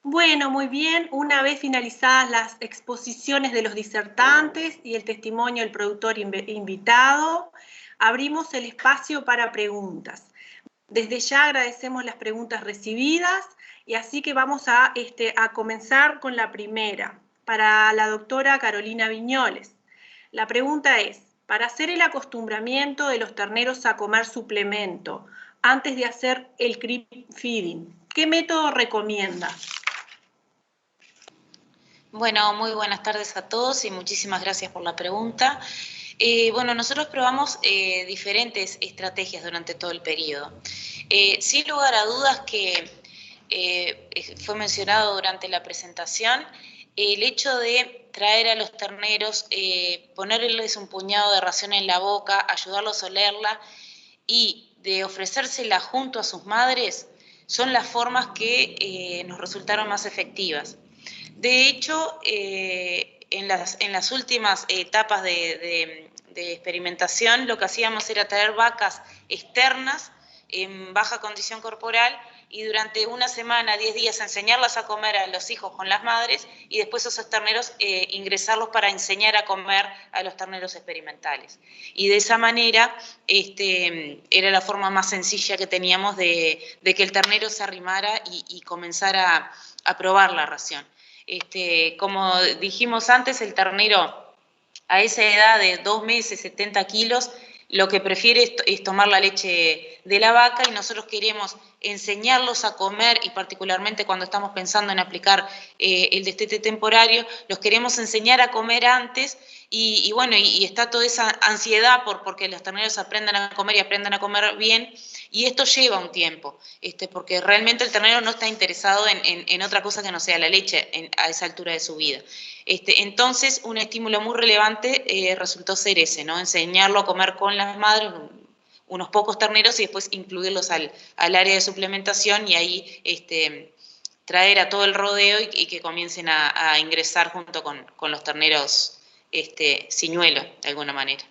Bueno, muy bien. Una vez finalizadas las exposiciones de los disertantes y el testimonio del productor invitado, abrimos el espacio para preguntas. Desde ya agradecemos las preguntas recibidas y así que vamos a comenzar con la primera, para la doctora Carolina Viñoles. La pregunta es, para hacer el acostumbramiento de los terneros a comer suplemento antes de hacer el creep feeding, ¿qué método recomienda? Bueno, muy buenas tardes a todos y muchísimas gracias por la pregunta. Bueno, nosotros probamos diferentes estrategias durante todo el periodo. Sin lugar a dudas que fue mencionado durante la presentación, el hecho de traer a los terneros, ponerles un puñado de ración en la boca, ayudarlos a olerla y de ofrecérsela junto a sus madres, son las formas que nos resultaron más efectivas. De hecho, en las últimas etapas de experimentación, lo que hacíamos era traer vacas externas en baja condición corporal y durante una semana, 10 días, enseñarlas a comer a los hijos con las madres y después esos terneros ingresarlos para enseñar a comer a los terneros experimentales. Y de esa manera era la forma más sencilla que teníamos de que el ternero se arrimara y comenzara a probar la ración. Como dijimos antes, el ternero a esa edad de 2 meses, 70 kilos, lo que prefiere es tomar la leche de la vaca y nosotros queremos enseñarlos a comer y particularmente cuando estamos pensando en aplicar el destete temporario, los queremos enseñar a comer antes y bueno, y está toda esa ansiedad porque los terneros aprendan a comer y aprendan a comer bien y esto lleva un tiempo, porque realmente el ternero no está interesado en otra cosa que no sea la leche a esa altura de su vida. Entonces, un estímulo muy relevante resultó ser ese, ¿no? Enseñarlo a comer con las madres, unos pocos terneros y después incluirlos al área de suplementación y ahí traer a todo el rodeo y que comiencen a ingresar junto con los terneros ciñuelo, de alguna manera.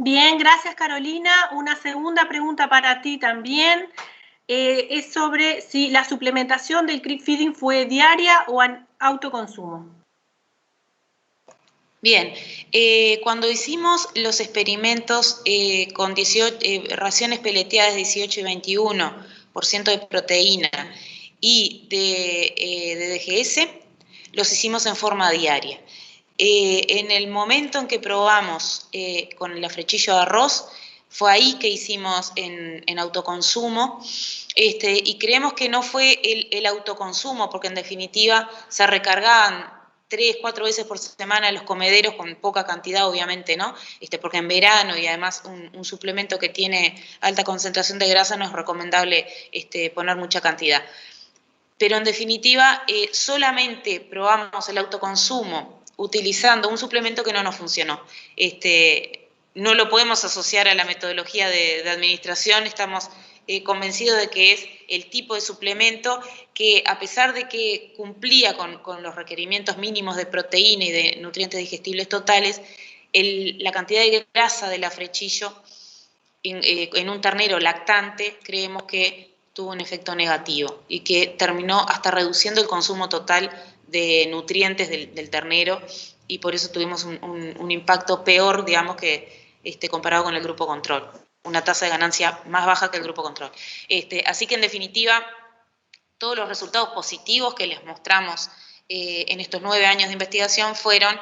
Bien, gracias Carolina. Una segunda pregunta para ti también. Es sobre si la suplementación del creep feeding fue diaria o en autoconsumo. Bien, cuando hicimos los experimentos con raciones peleteadas 18 y 21% de proteína y de DGS, los hicimos en forma diaria. En el momento en que probamos con el afrechillo de arroz, fue ahí que hicimos en autoconsumo, y creemos que no fue el autoconsumo, porque en definitiva se recargaban 3, 4 veces por semana los comederos con poca cantidad, obviamente, ¿no? Porque en verano y además un suplemento que tiene alta concentración de grasa no es recomendable poner mucha cantidad. Pero en definitiva, solamente probamos el autoconsumo utilizando un suplemento que no nos funcionó. No lo podemos asociar a la metodología de administración, estamos convencidos de que es el tipo de suplemento que, a pesar de que cumplía con los requerimientos mínimos de proteína y de nutrientes digestibles totales, la cantidad de grasa del afrechillo en un ternero lactante creemos que tuvo un efecto negativo y que terminó hasta reduciendo el consumo total de nutrientes del ternero y por eso tuvimos un impacto peor, digamos, que comparado con el grupo control, una tasa de ganancia más baja que el grupo control. Así que en definitiva, todos los resultados positivos que les mostramos en estos 9 años de investigación fueron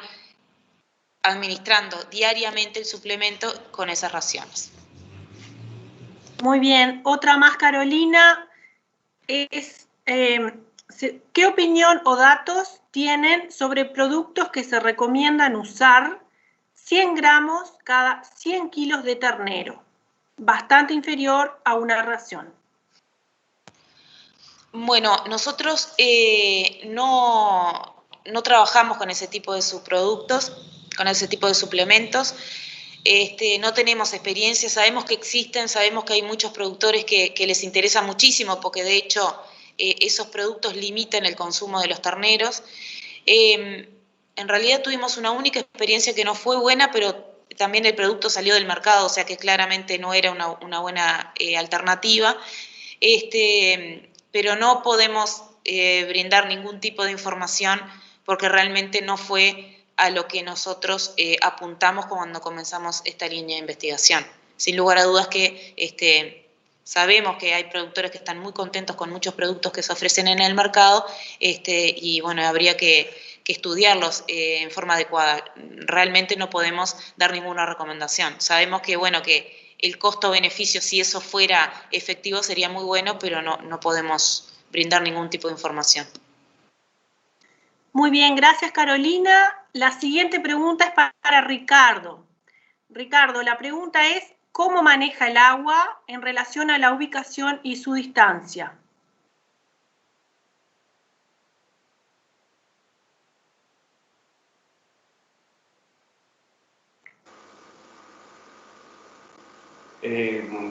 administrando diariamente el suplemento con esas raciones. Muy bien, otra más, Carolina, es ¿qué opinión o datos tienen sobre productos que se recomiendan usar 100 gramos cada 100 kilos de ternero? Bastante inferior a una ración. Bueno, nosotros no trabajamos con ese tipo de subproductos, con ese tipo de suplementos. No tenemos experiencia, sabemos que existen, sabemos que hay muchos productores que les interesa muchísimo porque de hecho esos productos limitan el consumo de los terneros. En realidad tuvimos una única experiencia que no fue buena, pero también el producto salió del mercado, o sea que claramente no era una buena alternativa. pero no podemos brindar ningún tipo de información porque realmente no fue a lo que nosotros apuntamos cuando comenzamos esta línea de investigación. Sin lugar a dudas que sabemos que hay productores que están muy contentos con muchos productos que se ofrecen en el mercado y bueno, habría que estudiarlos en forma adecuada. Realmente no podemos dar ninguna recomendación. Sabemos que, bueno, que el costo-beneficio, si eso fuera efectivo, sería muy bueno, pero no podemos brindar ningún tipo de información. Muy bien, gracias Carolina. La siguiente pregunta es para Ricardo. Ricardo, la pregunta es, ¿cómo maneja el agua en relación a la ubicación y su distancia?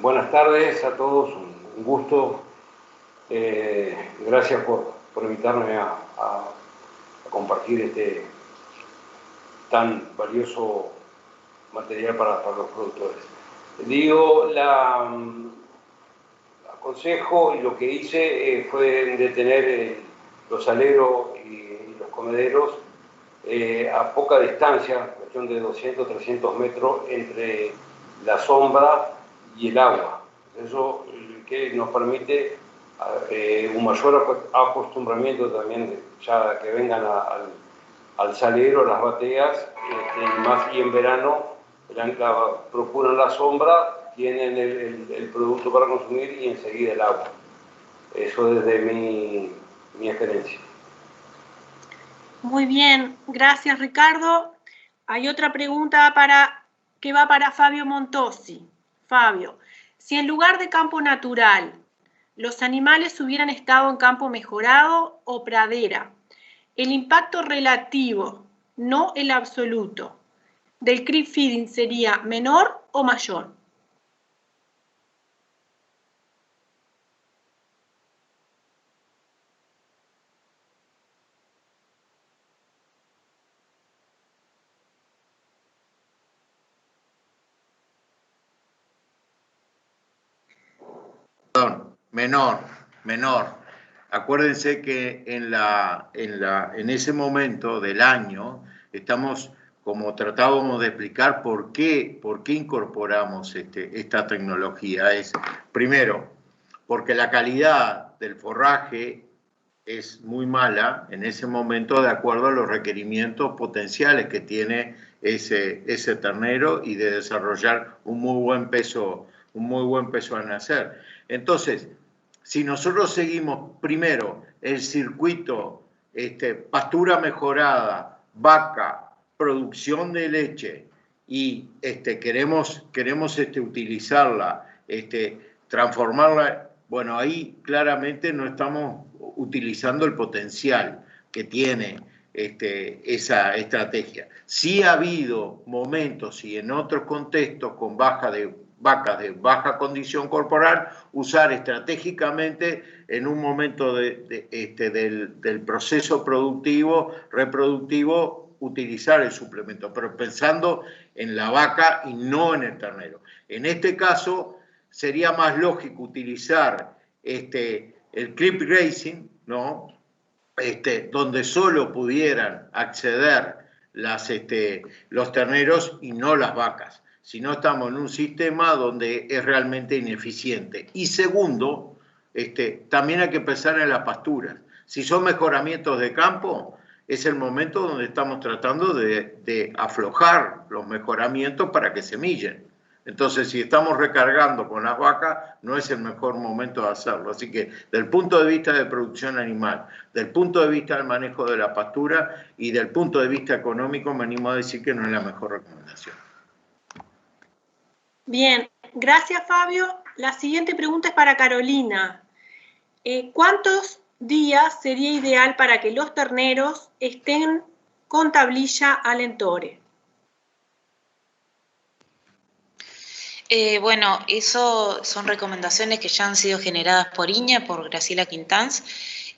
Buenas tardes a todos, un gusto. Gracias por invitarme a compartir este tan valioso material para los productores. Digo, aconsejo y lo que hice fue detener los aleros y los comederos a poca distancia, cuestión de 200, 300 metros entre la sombra y el agua. Eso que nos permite un mayor acostumbramiento también, ya que vengan al salero, las bateas, y en verano procuran la sombra, tienen el producto para consumir y enseguida el agua. Eso desde mi experiencia. Muy bien, gracias Ricardo. Hay otra pregunta que va para Fabio Montosi. Fabio, si en lugar de campo natural los animales hubieran estado en campo mejorado o pradera, el impacto relativo, no el absoluto, del creep feeding sería menor o mayor. Menor. Acuérdense que en ese momento del año estamos, como tratábamos de explicar, por qué incorporamos esta tecnología. Es, primero, porque la calidad del forraje es muy mala en ese momento de acuerdo a los requerimientos potenciales que tiene ese ternero y de desarrollar un muy buen peso al nacer. Entonces, si nosotros seguimos primero el circuito pastura mejorada, vaca, producción de leche y queremos utilizarla, transformarla, bueno, ahí claramente no estamos utilizando el potencial que tiene esa estrategia. Sí ha habido momentos y en otros contextos con vacas de baja condición corporal, usar estratégicamente en un momento del proceso reproductivo, utilizar el suplemento, pero pensando en la vaca y no en el ternero. En este caso, sería más lógico utilizar el creep grazing, ¿no? Donde solo pudieran acceder los terneros y no las vacas. Si no, estamos en un sistema donde es realmente ineficiente. Y segundo, también hay que pensar en las pasturas. Si son mejoramientos de campo, es el momento donde estamos tratando de aflojar los mejoramientos para que semillen. Entonces, si estamos recargando con las vacas, no es el mejor momento de hacerlo. Así que, del punto de vista de producción animal, del punto de vista del manejo de la pastura y del punto de vista económico, me animo a decir que no es la mejor recomendación. Bien, gracias Fabio. La siguiente pregunta es para Carolina. ¿Cuántos días sería ideal para que los terneros estén con tablilla al entore? Bueno, eso son recomendaciones que ya han sido generadas por INEA, por Graciela Quintanz,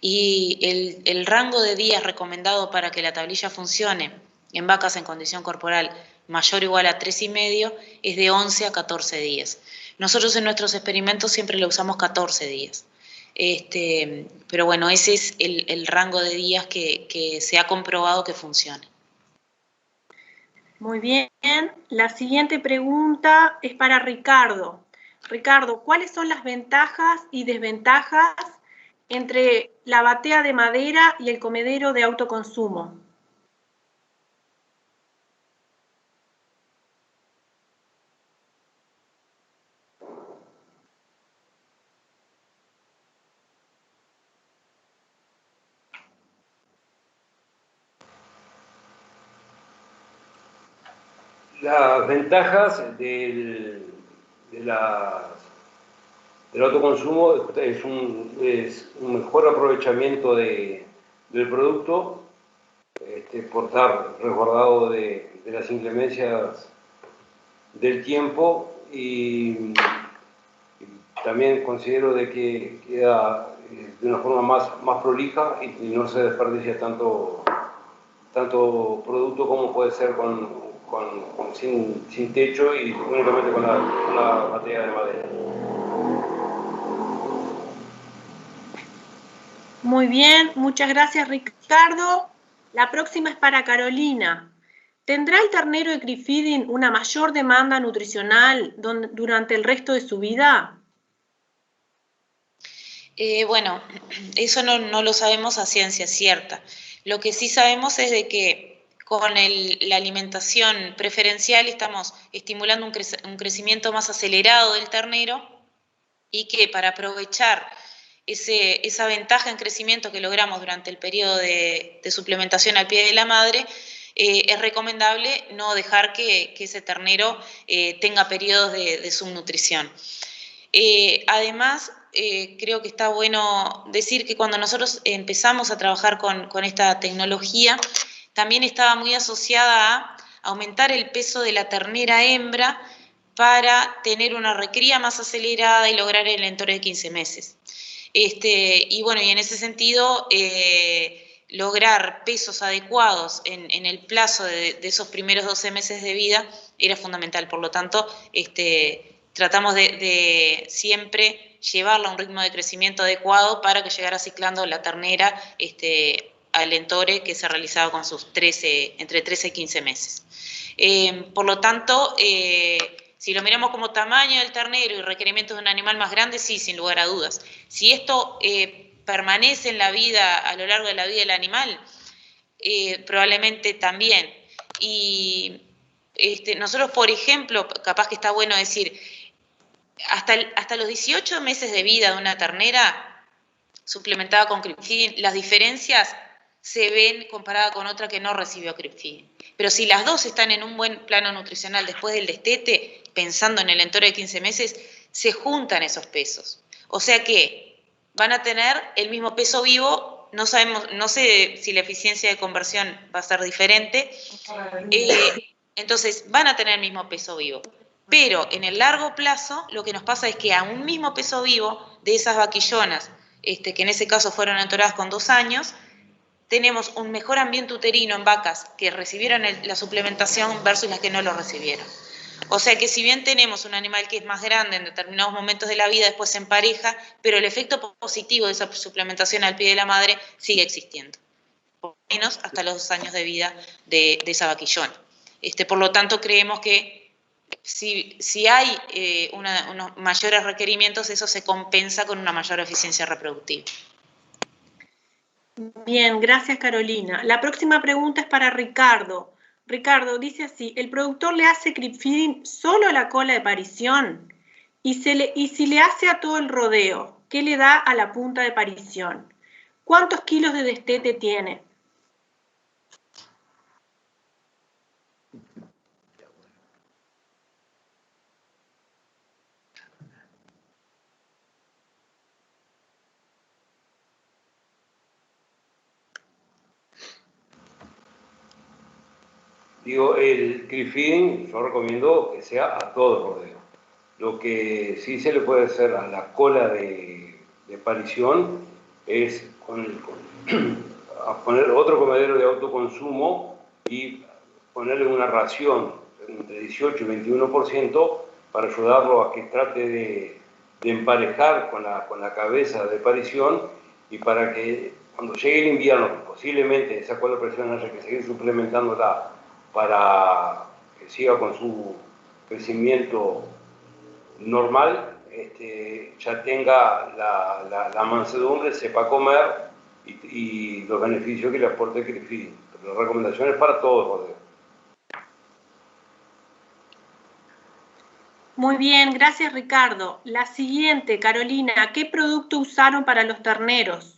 y el rango de días recomendado para que la tablilla funcione en vacas en condición corporal mayor o igual a 3,5 es de 11 a 14 días. Nosotros en nuestros experimentos siempre lo usamos 14 días. Pero bueno, ese es el rango de días que se ha comprobado que funciona. Muy bien. La siguiente pregunta es para Ricardo. Ricardo, ¿cuáles son las ventajas y desventajas entre la batea de madera y el comedero de autoconsumo? Las ventajas del autoconsumo es un mejor aprovechamiento del producto, por estar resguardado de las inclemencias del tiempo, y también considero de que queda de una forma más prolija y no se desperdicia tanto producto como puede ser sin techo y únicamente con la batea de madera. Muy bien, muchas gracias Ricardo. La próxima es para Carolina. ¿Tendrá el ternero de creep feeding una mayor demanda nutricional durante el resto de su vida? Bueno, eso no lo sabemos a ciencia cierta. Lo que sí sabemos es de que con la alimentación preferencial estamos estimulando un crecimiento más acelerado del ternero, y que para aprovechar esa ventaja en crecimiento que logramos durante el periodo de suplementación al pie de la madre, es recomendable no dejar que ese ternero tenga periodos de subnutrición. Además, creo que está bueno decir que cuando nosotros empezamos a trabajar con esta tecnología, también estaba muy asociada a aumentar el peso de la ternera hembra para tener una recría más acelerada y lograr el entore de 15 meses. Y bueno, y en ese sentido, lograr pesos adecuados en el plazo de esos primeros 12 meses de vida era fundamental. Por lo tanto, tratamos de siempre llevarla a un ritmo de crecimiento adecuado para que llegara ciclando la ternera al entore que se realizaba con sus entre 13 y 15 meses. Por lo tanto, si lo miramos como tamaño del ternero y requerimientos de un animal más grande, sí, sin lugar a dudas. Si esto permanece en la vida, a lo largo de la vida del animal, probablemente también. Y nosotros, por ejemplo, capaz que está bueno decir, hasta los 18 meses de vida de una ternera suplementada con creep feeding, las diferencias se ven comparada con otra que no recibió creep feeding. Pero si las dos están en un buen plano nutricional después del destete, pensando en el entore de 15 meses, se juntan esos pesos. O sea que van a tener el mismo peso vivo, no sé si la eficiencia de conversión va a ser diferente, entonces van a tener el mismo peso vivo. Pero en el largo plazo lo que nos pasa es que a un mismo peso vivo de esas vaquillonas, que en ese caso fueron entoradas con 2 años, tenemos un mejor ambiente uterino en vacas que recibieron la suplementación versus las que no lo recibieron. O sea que si bien tenemos un animal que es más grande en determinados momentos de la vida, después se empareja, pero el efecto positivo de esa suplementación al pie de la madre sigue existiendo, por lo menos hasta los 2 años de vida de esa vaquillona. Por lo tanto, creemos que si hay unos mayores requerimientos, eso se compensa con una mayor eficiencia reproductiva. Bien, gracias Carolina. La próxima pregunta es para Ricardo. Ricardo dice así, ¿el productor le hace creep feeding solo a la cola de parición? Y si le hace a todo el rodeo, ¿qué le da a la punta de parición? ¿Cuántos kilos de destete tiene? Digo, el creep feeding yo recomiendo que sea a todo el rodeo. Lo que sí se le puede hacer a la cola de parición es a poner otro comedero de autoconsumo y ponerle una ración entre 18 y 21% para ayudarlo a que trate de emparejar con la cabeza de parición y para que cuando llegue el invierno, que posiblemente esa cola de presión haya que seguir suplementándola para que siga con su crecimiento normal, ya tenga la mansedumbre, sepa comer y los beneficios que le aporte CRIP-Feeding. Pero la recomendación es para todos los rodeos. Muy bien, gracias Ricardo. La siguiente, Carolina, ¿qué producto usaron para los terneros?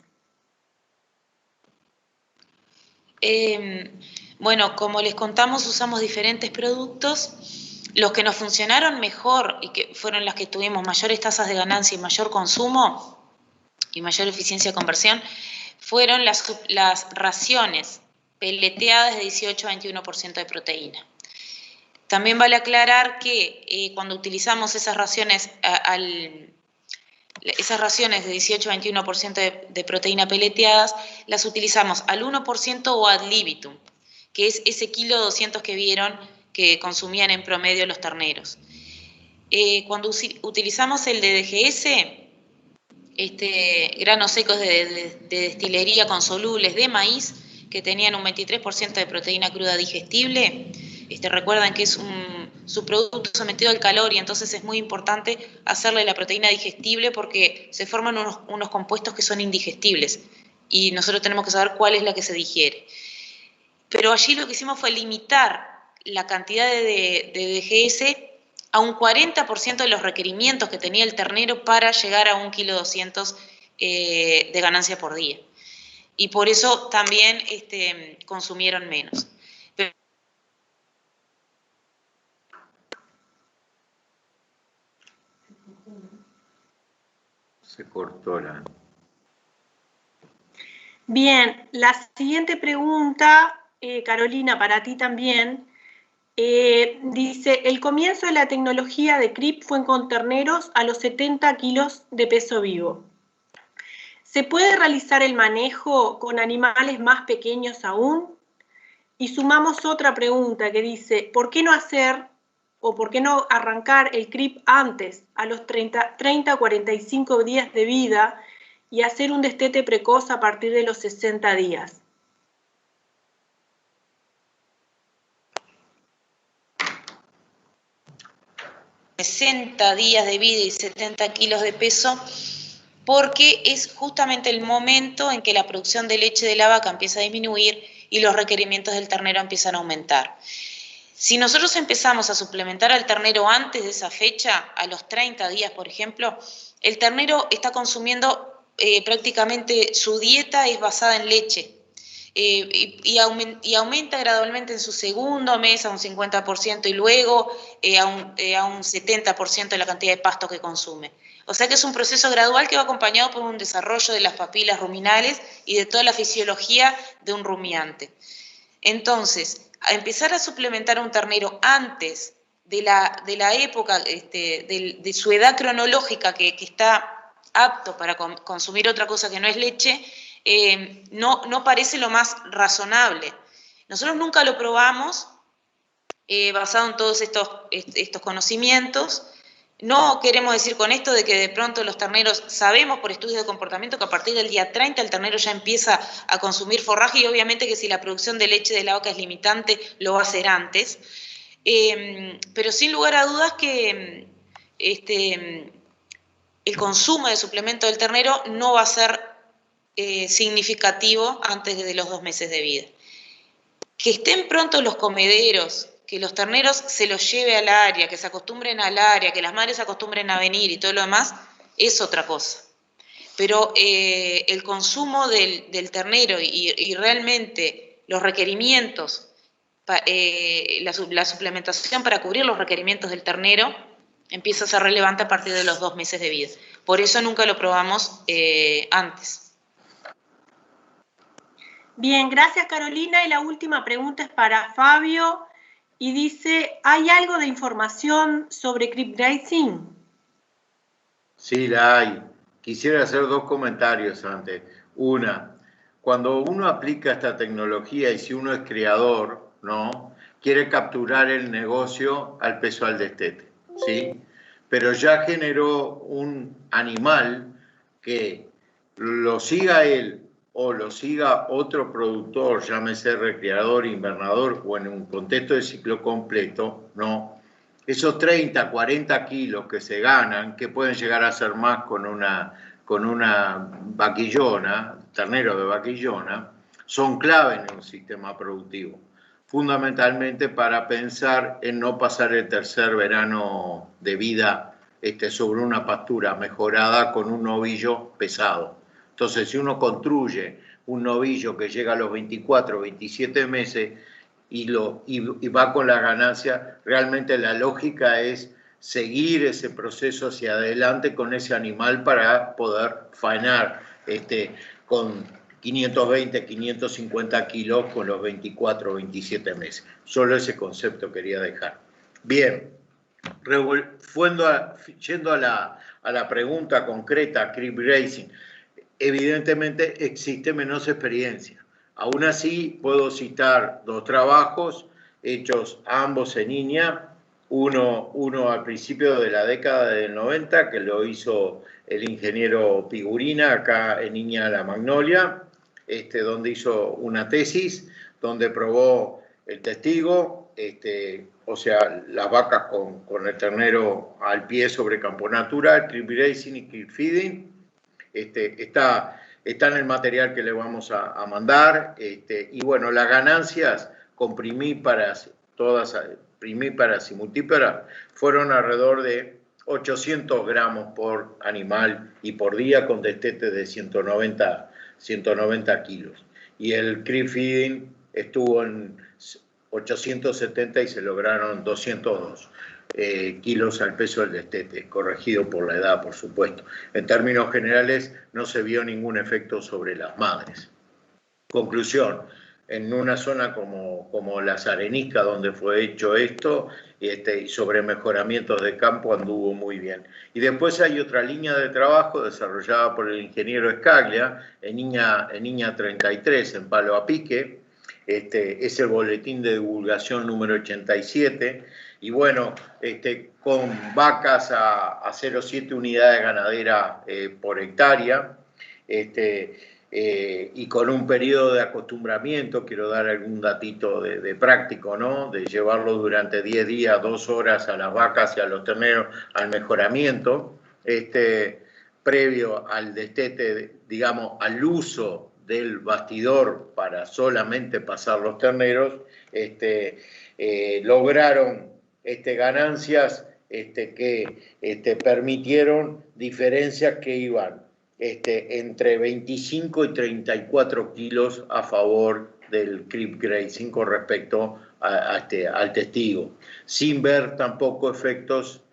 Bueno, como les contamos, usamos diferentes productos. Los que nos funcionaron mejor y que fueron las que tuvimos mayores tasas de ganancia y mayor consumo y mayor eficiencia de conversión fueron las raciones peleteadas de 18 a 21% de proteína. También vale aclarar que cuando utilizamos esas raciones de 18 a 21% de proteína peleteadas, las utilizamos al 1% o ad libitum, que es ese kilo 200 que vieron que consumían en promedio los terneros. Cuando utilizamos el de DGS, granos secos de destilería con solubles de maíz, que tenían un 23% de proteína cruda digestible, recuerdan que es un subproducto sometido al calor y entonces es muy importante hacerle la proteína digestible porque se forman unos compuestos que son indigestibles y nosotros tenemos que saber cuál es la que se digiere. Pero allí lo que hicimos fue limitar la cantidad de DGS a un 40% de los requerimientos que tenía el ternero para llegar a 1,2 kg de ganancia por día. Y por eso también consumieron menos. Se cortó la... Bien, la siguiente pregunta, Carolina, para ti también. Dice, el comienzo de la tecnología de CRIP fue con terneros a los 70 kilos de peso vivo. ¿Se puede realizar el manejo con animales más pequeños aún? Y sumamos otra pregunta que dice, ¿por qué no hacer o por qué no arrancar el CRIP antes, a los 30 a 45 días de vida, y hacer un destete precoz a partir de los 60 días? 60 días de vida y 70 kilos de peso, porque es justamente el momento en que la producción de leche de la vaca empieza a disminuir y los requerimientos del ternero empiezan a aumentar. Si nosotros empezamos a suplementar al ternero antes de esa fecha, a los 30 días, por ejemplo, el ternero está consumiendo prácticamente su dieta es basada en leche. Y aumenta gradualmente en su segundo mes a un 50% y luego a un 70% de la cantidad de pasto que consume. O sea que es un proceso gradual que va acompañado por un desarrollo de las papilas ruminales y de toda la fisiología de un rumiante. Entonces, a empezar a suplementar a un ternero antes de la época, de su edad cronológica que está apto para consumir otra cosa que no es leche, no parece lo más razonable. Nosotros nunca lo probamos basado en todos estos conocimientos. No queremos decir con esto de que de pronto los terneros, sabemos por estudios de comportamiento que a partir del día 30 el ternero ya empieza a consumir forraje y obviamente que si la producción de leche de la vaca es limitante lo va a hacer antes. Pero sin lugar a dudas que el consumo de suplemento del ternero no va a ser significativo antes de los 2 meses de vida. Que estén pronto los comederos, que los terneros se los lleve al área, que se acostumbren al área, que las madres se acostumbren a venir y todo lo demás, es otra cosa. Pero el consumo del ternero y realmente los requerimientos, la suplementación para cubrir los requerimientos del ternero empieza a ser relevante a partir de los 2 meses de vida. Por eso nunca lo probamos antes. Bien, gracias Carolina. Y la última pregunta es para Fabio y dice, ¿hay algo de información sobre CRIP Grazing? Sí, la hay. Quisiera hacer 2 comentarios antes. Una, cuando uno aplica esta tecnología y si uno es criador, ¿no? Quiere capturar el negocio al peso al destete, ¿sí? Pero ya generó un animal que lo siga él o lo siga otro productor, llámese recreador, invernador o en un contexto de ciclo completo, ¿no? Esos 30, 40 kilos que se ganan, que pueden llegar a ser más con una vaquillona, ternero de vaquillona, son clave en un sistema productivo, fundamentalmente para pensar en no pasar el tercer verano de vida sobre una pastura mejorada con un novillo pesado. Entonces, si uno construye un novillo que llega a los 24, 27 meses y va con la ganancia, realmente la lógica es seguir ese proceso hacia adelante con ese animal para poder faenar con 520, 550 kilos con los 24 o 27 meses. Solo ese concepto quería dejar. Bien, yendo a la pregunta concreta, Crip Racing, evidentemente existe menos experiencia. Aún así, puedo citar 2 trabajos hechos ambos en Iña, uno al principio de la década del 90, que lo hizo el ingeniero Pigurina, acá en Iña La Magnolia, donde hizo una tesis, donde probó el testigo, o sea, las vacas con el ternero al pie sobre campo natural, Crip Racing y Crip Feeding. Está en el material que le vamos a mandar. Y bueno, las ganancias con primíparas, todas primíparas y multíparas, fueron alrededor de 800 gramos por animal y por día con destetes de 190 kilos. Y el Crip Feeding estuvo en 870 y se lograron 202 kilos al peso del destete, corregido por la edad, por supuesto. En términos generales, no se vio ningún efecto sobre las madres. Conclusión, en una zona como Las Areniscas, donde fue hecho esto, y sobre mejoramientos de campo anduvo muy bien. Y después hay otra línea de trabajo desarrollada por el ingeniero Escaglia, en Iña 33, en Palo a Pique. Es el boletín de divulgación número 87, y bueno, con vacas a 0,7 unidades ganaderas por hectárea, y con un periodo de acostumbramiento. Quiero dar algún datito de práctico, ¿no? De llevarlo durante 10 días, 2 horas a las vacas y a los terneros al mejoramiento, previo al destete, digamos, al uso del bastidor para solamente pasar los terneros, lograron ganancias que permitieron diferencias que iban entre 25 y 34 kilos a favor del Crip Racing con respecto al testigo, sin ver tampoco efectos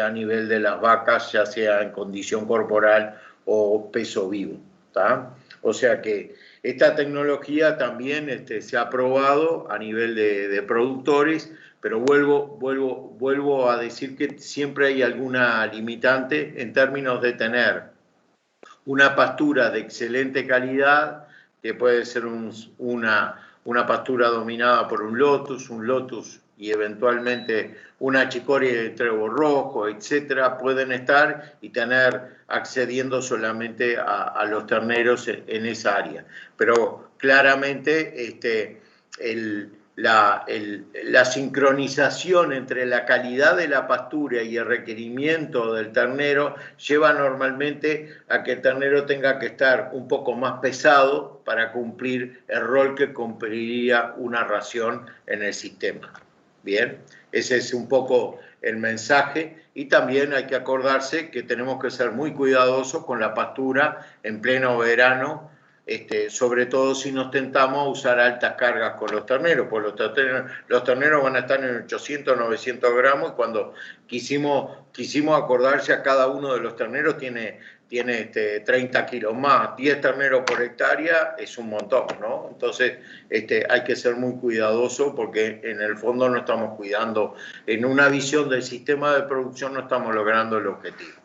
a nivel de las vacas, ya sea en condición corporal o peso vivo, ¿tá? O sea que esta tecnología también se ha probado a nivel de productores, pero vuelvo a decir que siempre hay alguna limitante en términos de tener una pastura de excelente calidad, que puede ser una pastura dominada por un lotus y eventualmente una chicoria de trébol rojo, etcétera, pueden estar y tener accediendo solamente a los terneros en esa área. Pero claramente la sincronización entre la calidad de la pastura y el requerimiento del ternero lleva normalmente a que el ternero tenga que estar un poco más pesado para cumplir el rol que cumpliría una ración en el sistema. Bien, ese es un poco el mensaje, y también hay que acordarse que tenemos que ser muy cuidadosos con la pastura en pleno verano, sobre todo si nos tentamos a usar altas cargas con los terneros, pues los terneros van a estar en 800, 900 gramos, y cuando quisimos acordarse, a cada uno de los terneros tiene 30 kilos más. 10 terneros por hectárea es un montón, ¿no? Entonces hay que ser muy cuidadoso, porque en el fondo no estamos cuidando, en una visión del sistema de producción no estamos logrando el objetivo.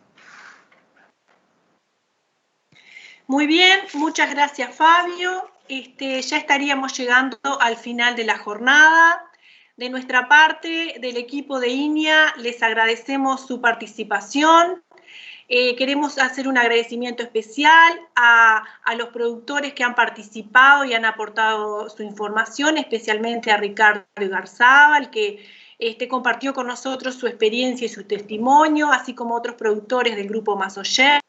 Muy bien, muchas gracias, Fabio. Ya estaríamos llegando al final de la jornada. De nuestra parte, del equipo de INEA, les agradecemos su participación. Queremos hacer un agradecimiento especial a los productores que han participado y han aportado su información, especialmente a Ricardo Igarzábal, que compartió con nosotros su experiencia y su testimonio, así como otros productores del grupo Masoyer,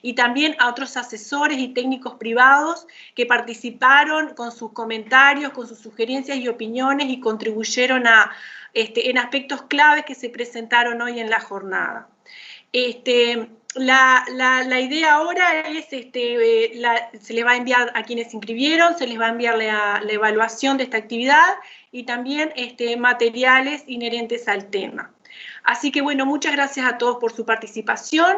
y también a otros asesores y técnicos privados que participaron con sus comentarios, con sus sugerencias y opiniones y contribuyeron en aspectos claves que se presentaron hoy en la jornada. La idea ahora es, se les va a enviar a quienes se inscribieron, se les va a enviar la evaluación de esta actividad y también materiales inherentes al tema. Así que bueno, muchas gracias a todos por su participación.